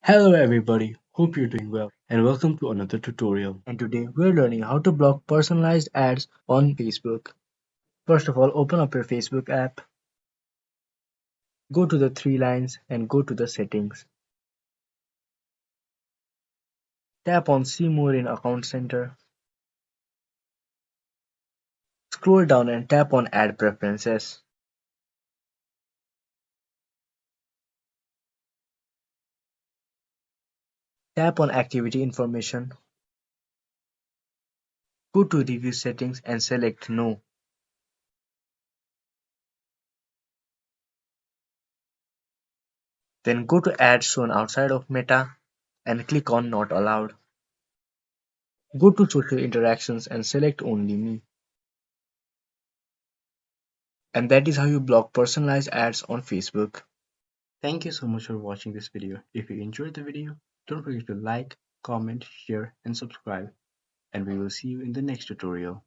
Hello everybody, hope you're doing well and welcome to another tutorial. And today we're learning how to block personalized ads on Facebook. First of all, open up your Facebook app, go to the three lines and go to the settings. Tap on see more in account center. Scroll down and tap on ad preferences. Tap on activity information. Go to review settings and select no. Then go to ads shown outside of Meta and click on not allowed. Go to social interactions and select only me. And that is how you block personalized ads on Facebook. Thank you so much for watching this video. If you enjoyed the video, don't forget to like, comment, share and subscribe. And we will see you in the next tutorial.